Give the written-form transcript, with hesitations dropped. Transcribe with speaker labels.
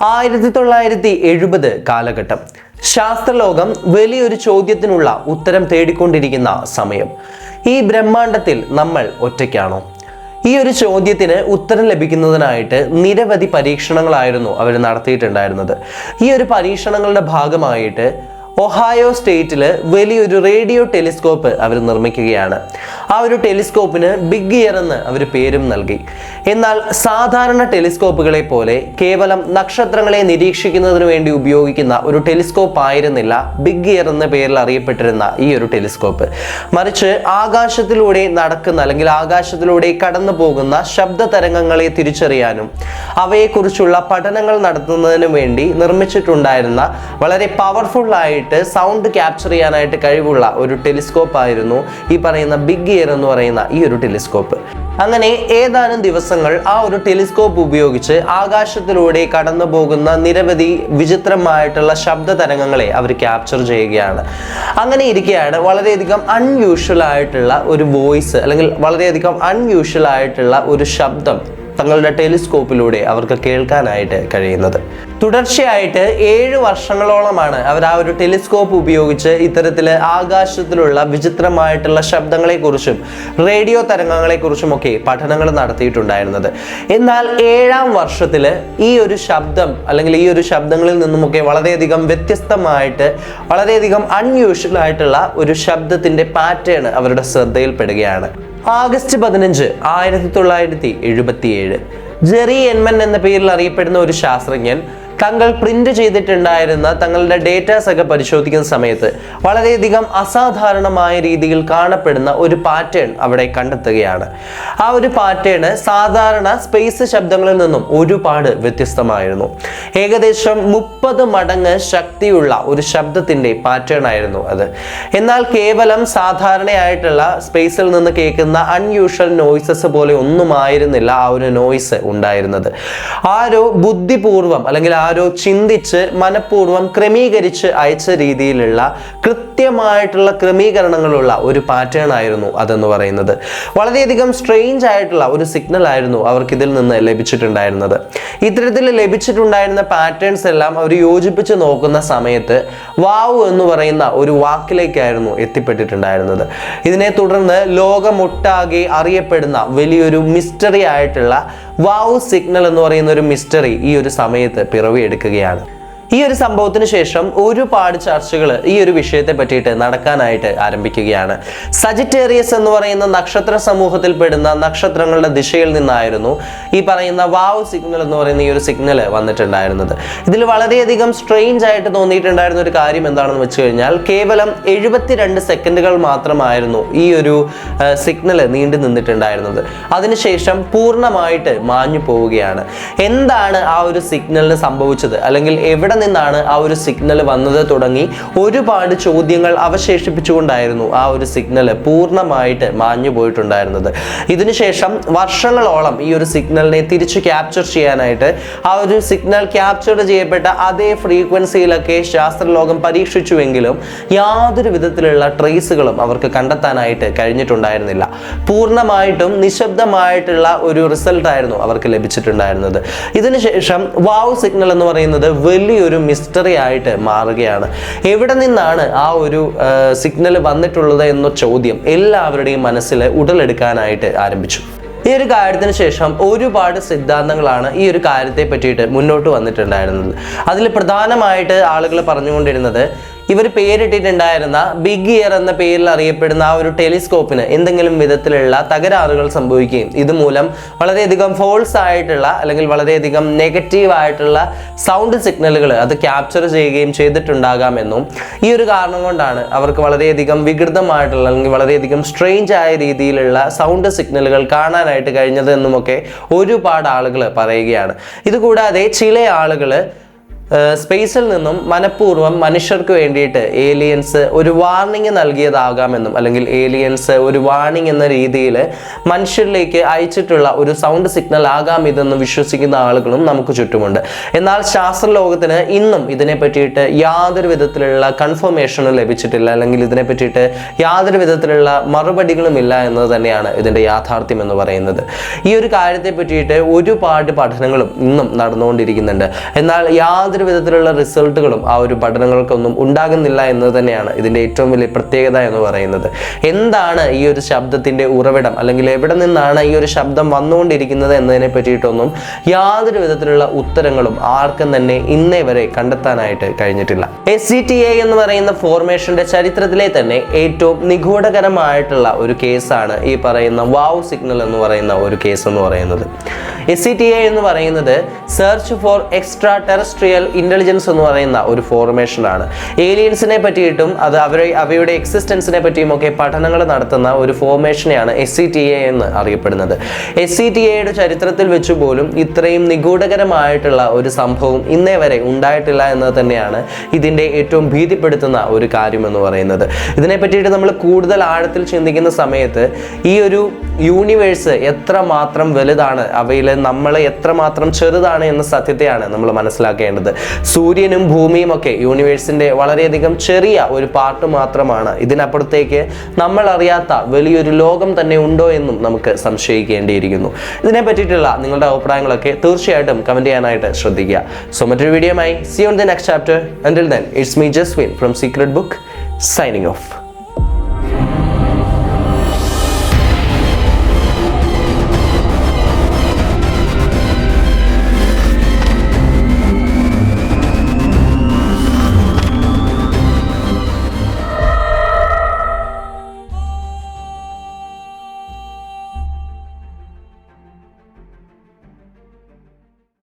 Speaker 1: 1970 കാലഘട്ടം. ശാസ്ത്രലോകം വലിയൊരു ചോദ്യത്തിനുള്ള ഉത്തരം തേടിക്കൊണ്ടിരിക്കുന്ന സമയം. ഈ ബ്രഹ്മാണ്ടത്തിൽ നമ്മൾ ഒറ്റയ്ക്കാണോ? ഈ ഒരു ചോദ്യത്തിന് ഉത്തരം ലഭിക്കുന്നതിനായിട്ട് നിരവധി പരീക്ഷണങ്ങളായിരുന്നു അവർ നടത്തിയിട്ടുണ്ടായിരുന്നത്. ഈ ഒരു പരീക്ഷണങ്ങളുടെ ഭാഗമായിട്ട് ഒഹായോ സ്റ്റേറ്റിൽ വലിയൊരു റേഡിയോ ടെലിസ്കോപ്പ് അവർ നിർമ്മിക്കുകയാണ്. ആ ഒരു ടെലിസ്കോപ്പിന് ബിഗ് ഇയർ എന്ന് അവർ പേരും നൽകി. എന്നാൽ സാധാരണ ടെലിസ്കോപ്പുകളെ പോലെ കേവലം നക്ഷത്രങ്ങളെ നിരീക്ഷിക്കുന്നതിന് വേണ്ടി ഉപയോഗിക്കുന്ന ഒരു ടെലിസ്കോപ്പ് ആയിരുന്നില്ല ബിഗ് ഇയർ എന്ന പേരിൽ അറിയപ്പെട്ടിരുന്ന ഈ ഒരു ടെലിസ്കോപ്പ്. മറിച്ച് ആകാശത്തിലൂടെ നടക്കുന്ന അല്ലെങ്കിൽ ആകാശത്തിലൂടെ കടന്നു പോകുന്ന ശബ്ദ തരംഗങ്ങളെ തിരിച്ചറിയാനും അവയെക്കുറിച്ചുള്ള പഠനങ്ങൾ നടത്തുന്നതിന് വേണ്ടി നിർമ്മിച്ചിട്ടുണ്ടായിരുന്ന വളരെ പവർഫുൾ ആയിട്ട് സൗണ്ട് ക്യാപ്ചർ ചെയ്യാനായിട്ട് കഴിവുള്ള ഒരു ടെലിസ്കോപ്പ് ആയിരുന്നു ഈ പറയുന്ന ബിഗ് ഇയർ എന്ന് പറയുന്ന ഈ ഒരു ടെലിസ്കോപ്പ്. അങ്ങനെ ഏതാനും ദിവസങ്ങൾ ആ ഒരു ടെലിസ്കോപ്പ് ഉപയോഗിച്ച് ആകാശത്തിലൂടെ കടന്നു പോകുന്ന നിരവധി വിചിത്രമായിട്ടുള്ള ശബ്ദ തരംഗങ്ങളെ അവർ ക്യാപ്ചർ ചെയ്യുകയാണ്. അങ്ങനെ ഇരിക്കുകയാണ് വളരെയധികം അൺയൂഷ്വൽ ആയിട്ടുള്ള ഒരു വോയിസ് അല്ലെങ്കിൽ വളരെയധികം അൺയൂഷ്വൽ ആയിട്ടുള്ള ഒരു ശബ്ദം തങ്ങളുടെ ടെലിസ്കോപ്പിലൂടെ അവർക്ക് കേൾക്കാനായിട്ട് കഴിയുന്നത്. തുടർച്ചയായിട്ട് 7 വർഷങ്ങളോളമാണ് അവർ ആ ഒരു ടെലിസ്കോപ്പ് ഉപയോഗിച്ച് ഇത്തരത്തിൽ ആകാശത്തിലുള്ള വിചിത്രമായിട്ടുള്ള ശബ്ദങ്ങളെക്കുറിച്ചും റേഡിയോ തരംഗങ്ങളെക്കുറിച്ചും ഒക്കെ പഠനങ്ങൾ നടത്തിയിട്ടുണ്ടായിരുന്നത്. എന്നാൽ 7ാം വർഷത്തിൽ ഈ ഒരു ശബ്ദം അല്ലെങ്കിൽ ഈ ഒരു ശബ്ദങ്ങളിൽ നിന്നുമൊക്കെ വളരെയധികം വ്യത്യസ്തമായിട്ട് വളരെയധികം അൺയൂഷ്വൽ ആയിട്ടുള്ള ഒരു ശബ്ദത്തിന്റെ പാറ്റേൺ അവരുടെ ശ്രദ്ധയിൽപ്പെടുകയാണ്. ആഗസ്റ്റ് 15, 1977 ജെറി എൻമൻ എന്ന പേരിൽ അറിയപ്പെടുന്ന ഒരു ശാസ്ത്രജ്ഞൻ തങ്ങൾ പ്രിന്റ് ചെയ്തിട്ടുണ്ടായിരുന്ന തങ്ങളുടെ ഡേറ്റാസ് ഒക്കെ പരിശോധിക്കുന്ന സമയത്ത് വളരെയധികം അസാധാരണമായ രീതിയിൽ കാണപ്പെടുന്ന ഒരു പാറ്റേൺ അവിടെ കണ്ടെത്തുകയാണ്. ആ ഒരു പാറ്റേൺ സാധാരണ സ്പേസ് ശബ്ദങ്ങളിൽ നിന്നും ഒരുപാട് വ്യത്യസ്തമായിരുന്നു. ഏകദേശം 30 മടങ്ങ് ശക്തിയുള്ള ഒരു ശബ്ദത്തിന്റെ പാറ്റേൺ ആയിരുന്നു അത്. എന്നാൽ കേവലം സാധാരണയായിട്ടുള്ള സ്പേസിൽ നിന്ന് കേൾക്കുന്ന അൺയൂഷ്വൽ നോയ്സസ് പോലെ ഒന്നുമായിരുന്നില്ല ആ ഒരു നോയ്സ് ഉണ്ടായിരുന്നത്. ആരോ ബുദ്ധിപൂർവം അല്ലെങ്കിൽ ആരോ ചിന്തിച്ച് മനഃപൂർവ്വം ക്രമീകരിച്ച് അയച്ച രീതിയിലുള്ള കൃത്യമായിട്ടുള്ള ക്രമീകരണങ്ങളുള്ള ഒരു പാറ്റേൺ ആയിരുന്നു അതെന്ന് പറയുന്നത്. വളരെയധികം സ്ട്രെയിഞ്ച് ആയിട്ടുള്ള ഒരു സിഗ്നൽ ആയിരുന്നു അവർക്ക് ഇതിൽ നിന്ന് ലഭിച്ചിട്ടുണ്ടായിരുന്നത്. ഇത്തരത്തിൽ ലഭിച്ചിട്ടുണ്ടായിരുന്ന പാറ്റേൺസ് എല്ലാം അവർ യോജിപ്പിച്ച് നോക്കുന്ന സമയത്ത് വാവ് എന്ന് പറയുന്ന ഒരു വാക്കിലേക്കായിരുന്നു എത്തിപ്പെട്ടിട്ടുണ്ടായിരുന്നത്. ഇതിനെ തുടർന്ന് ലോകമൊട്ടാകെ അറിയപ്പെടുന്ന വലിയൊരു മിസ്റ്ററി ആയിട്ടുള്ള വാവ് സിഗ്നൽ എന്ന് പറയുന്ന ഒരു മിസ്റ്ററി ഈ ഒരു സമയത്ത് പിറവിയെടുക്കുകയാണ്. ഈ ഒരു സംഭവത്തിന് ശേഷം ഒരുപാട് ചർച്ചകൾ ഈ ഒരു വിഷയത്തെ പറ്റിയിട്ട് നടക്കാനായിട്ട് ആരംഭിക്കുകയാണ്. സജിറ്റേറിയസ് എന്ന് പറയുന്ന നക്ഷത്ര സമൂഹത്തിൽ പെടുന്ന നക്ഷത്രങ്ങളുടെ ദിശയിൽ നിന്നായിരുന്നു ഈ പറയുന്ന വാവ് സിഗ്നൽ എന്ന് പറയുന്ന ഈ ഒരു സിഗ്നൽ വന്നിട്ടുണ്ടായിരുന്നത്. ഇതിൽ വളരെയധികം സ്ട്രെയിഞ്ച് ആയിട്ട് തോന്നിയിട്ടുണ്ടായിരുന്ന ഒരു കാര്യം എന്താണെന്ന് വെച്ച് കഴിഞ്ഞാൽ കേവലം 72 സെക്കൻഡുകൾ മാത്രമായിരുന്നു ഈ ഒരു സിഗ്നൽ നീണ്ടു നിന്നിട്ടുണ്ടായിരുന്നത്. അതിനുശേഷം പൂർണ്ണമായിട്ട് മാഞ്ഞു പോവുകയാണ്. എന്താണ് ആ ഒരു സിഗ്നലിന് സംഭവിച്ചത് അല്ലെങ്കിൽ എവിടെ നിന്നാണ് ആ ഒരു സിഗ്നൽ വന്നത് തുടങ്ങി ഒരുപാട് ചോദ്യങ്ങൾ അവശേഷിപ്പിച്ചുകൊണ്ടായിരുന്നു ആ ഒരു സിഗ്നൽ പൂർണ്ണമായിട്ട് മാഞ്ഞു പോയിട്ടുണ്ടായിരുന്നത്. ഇതിനുശേഷം വർഷങ്ങളോളം ഈ ഒരു സിഗ്നലിനെ തിരിച്ചു ക്യാപ്ചർ ചെയ്യാനായിട്ട് ആ ഒരു സിഗ്നൽ ക്യാപ്ചർ ചെയ്യപ്പെട്ട അതേ ഫ്രീക്വൻസിയിലൊക്കെ ശാസ്ത്രലോകം പരീക്ഷിച്ചുവെങ്കിലും യാതൊരു വിധത്തിലുള്ള ട്രേസുകളും അവർക്ക് കണ്ടെത്താനായിട്ട് കഴിഞ്ഞിട്ടുണ്ടായിരുന്നില്ല. പൂർണ്ണമായിട്ടും നിശബ്ദമായിട്ടുള്ള ഒരു റിസൾട്ടായിരുന്നു അവർക്ക് ലഭിച്ചിട്ടുണ്ടായിരുന്നത്. ഇതിനുശേഷം വാവ് സിഗ്നൽ എന്ന് പറയുന്നത് വലിയൊരു മിസ്റ്ററി ആയിട്ട് മാറുകയാണ്. എവിടെ നിന്നാണ് ആ ഒരു സിഗ്നൽ വന്നിട്ടുള്ളത് എന്ന ചോദ്യം എല്ലാവരുടെയും മനസ്സിൽ ഉടലെടുക്കാനായിട്ട് ആരംഭിച്ചു. ഈ ഒരു കാര്യത്തിന് ശേഷം ഒരുപാട് സിദ്ധാന്തങ്ങളാണ് ഈ ഒരു കാര്യത്തെ പറ്റിയിട്ട് മുന്നോട്ട് വന്നിട്ടുണ്ടായിരുന്നത്. അതിൽ പ്രധാനമായിട്ട് ആളുകൾ പറഞ്ഞുകൊണ്ടിരുന്നത് ഇവർ പേരിട്ടിട്ടുണ്ടായിരുന്ന ബിഗ് ഇയർ എന്ന പേരിൽ അറിയപ്പെടുന്ന ആ ഒരു ടെലിസ്കോപ്പിന് എന്തെങ്കിലും വിധത്തിലുള്ള തകരാറുകൾ സംഭവിക്കുകയും ഇതുമൂലം വളരെയധികം ഫോൾസ് ആയിട്ടുള്ള അല്ലെങ്കിൽ വളരെയധികം നെഗറ്റീവ് ആയിട്ടുള്ള സൗണ്ട് സിഗ്നലുകൾ അത് ക്യാപ്ചർ ചെയ്യുകയും ചെയ്തിട്ടുണ്ടാകാമെന്നും ഈ ഒരു കാരണം കൊണ്ടാണ് അവർക്ക് വളരെയധികം വികൃതമായിട്ടുള്ള അല്ലെങ്കിൽ വളരെയധികം സ്ട്രെയിഞ്ച് ആയ രീതിയിലുള്ള സൗണ്ട് സിഗ്നലുകൾ കാണാനായിട്ട് കഴിഞ്ഞത് എന്നുമൊക്കെ ഒരുപാട് ആളുകൾ പറയുകയാണ്. ഇതുകൂടാതെ ചില ആളുകൾ സ്പേസിൽ നിന്നും മനഃപൂർവ്വം മനുഷ്യർക്ക് വേണ്ടിയിട്ട് ഏലിയൻസ് ഒരു വാർണിംഗ് നൽകിയതാകാമെന്നും, അല്ലെങ്കിൽ ഏലിയൻസ് ഒരു വാർണിംഗ് എന്ന രീതിയിൽ മനുഷ്യരിലേക്ക് അയച്ചിട്ടുള്ള ഒരു സൗണ്ട് സിഗ്നൽ ആകാം ഇതെന്ന് വിശ്വസിക്കുന്ന ആളുകളും നമുക്ക് ചുറ്റുമുണ്ട്. എന്നാൽ ശാസ്ത്രലോകത്തിന് ഇന്നും ഇതിനെ പറ്റിയിട്ട് യാതൊരു വിധത്തിലുള്ള കൺഫർമേഷനും ലഭിച്ചിട്ടില്ല, അല്ലെങ്കിൽ ഇതിനെ പറ്റിയിട്ട് യാതൊരു വിധത്തിലുള്ള മറുപടികളും ഇല്ല എന്നത് തന്നെയാണ് ഇതിൻ്റെ യാഥാർത്ഥ്യം എന്ന് പറയുന്നത്. ഈ ഒരു കാര്യത്തെ പറ്റിയിട്ട് ഒരുപാട് പഠനങ്ങളും ഇന്നും നടന്നുകൊണ്ടിരിക്കുന്നുണ്ട്. എന്നാൽ യാതൊരു വിധത്തിലുള്ള റിസൾട്ടുകളും ആ ഒരു പഠനങ്ങൾക്കൊന്നും ഉണ്ടാകുന്നില്ല എന്നത് തന്നെയാണ് ഇതിൻ്റെ ഏറ്റവും വലിയ പ്രത്യേകത എന്ന് പറയുന്നത്. എന്താണ് ഈ ഒരു ശബ്ദത്തിൻ്റെ ഉറവിടം, അല്ലെങ്കിൽ എവിടെ നിന്നാണ് ഈ ഒരു ശബ്ദം വന്നുകൊണ്ടിരിക്കുന്നത് എന്നതിനെ പറ്റിയിട്ടൊന്നും യാതൊരു വിധത്തിലുള്ള ഉത്തരങ്ങളും ആർക്കും തന്നെ ഇന്നേ വരെ കണ്ടെത്താനായിട്ട് കഴിഞ്ഞിട്ടില്ല. SCTA എന്ന് പറയുന്ന ഫോർമേഷന്റെ ചരിത്രത്തിലെ തന്നെ ഏറ്റവും നിഗൂഢകരമായിട്ടുള്ള ഒരു കേസാണ് ഈ പറയുന്ന വാവ് സിഗ്നൽ എന്ന് പറയുന്ന ഒരു കേസ് എന്ന് പറയുന്നത്. SCTA എന്ന് പറയുന്നത് search for extra terrestrial intelligence എന്ന് പറയുന്ന ഒരു ഫോർമേഷനാണ്. ഏലിയൻസിനെ പറ്റിയിട്ടും അവയുടെ എക്സിസ്റ്റൻസിനെ പറ്റിയും ഒക്കെ പഠനങ്ങൾ നടത്തുന്ന ഒരു ഫോർമേഷനെയാണ് SCTA എന്ന് അറിയപ്പെടുന്നത്. SCTAയുടെ ചരിത്രത്തിൽ വെച്ച് പോലും ഇത്രയും നിഗൂഢകരമായിട്ടുള്ള ഒരു സംഭവം ഇന്നേ വരെ ഉണ്ടായിട്ടില്ല എന്നത് തന്നെയാണ് ഇതിൻ്റെ ഏറ്റവും ഭീതിപ്പെടുത്തുന്ന ഒരു കാര്യം എന്ന് പറയുന്നത്. ഇതിനെ പറ്റിയിട്ട് നമ്മൾ കൂടുതൽ ആഴത്തിൽ ചിന്തിക്കുന്ന സമയത്ത് ഈ ഒരു യൂണിവേഴ്സ് എത്രമാത്രം വലുതാണ്, അവയിൽ നമ്മൾ എത്രമാത്രം ചെറുതാണ് എന്ന സത്യത്തെയാണ് നമ്മൾ മനസ്സിലാക്കേണ്ടത്. സൂര്യനും ഭൂമിയും ഒക്കെ യൂണിവേഴ്സിന്റെ വളരെയധികം ചെറിയ ഒരു പാർട്ട് മാത്രമാണ്. ഇതിനപ്പുറത്തേക്ക് നമ്മൾ അറിയാത്ത വലിയൊരു ലോകം തന്നെ ഉണ്ടോ എന്നും നമുക്ക് സംശയിക്കേണ്ടിയിരിക്കുന്നു. ഇതിനെ പറ്റിയിട്ടുള്ള നിങ്ങളുടെ അഭിപ്രായങ്ങളൊക്കെ തീർച്ചയായിട്ടും കമന്റ് ചെയ്യാനായിട്ട് ശ്രദ്ധിക്കുക. സോ മറ്റൊരു വീഡിയോയുമായി see you on the next chapter. Until then, it's me Jaswin from Secret Book signing off.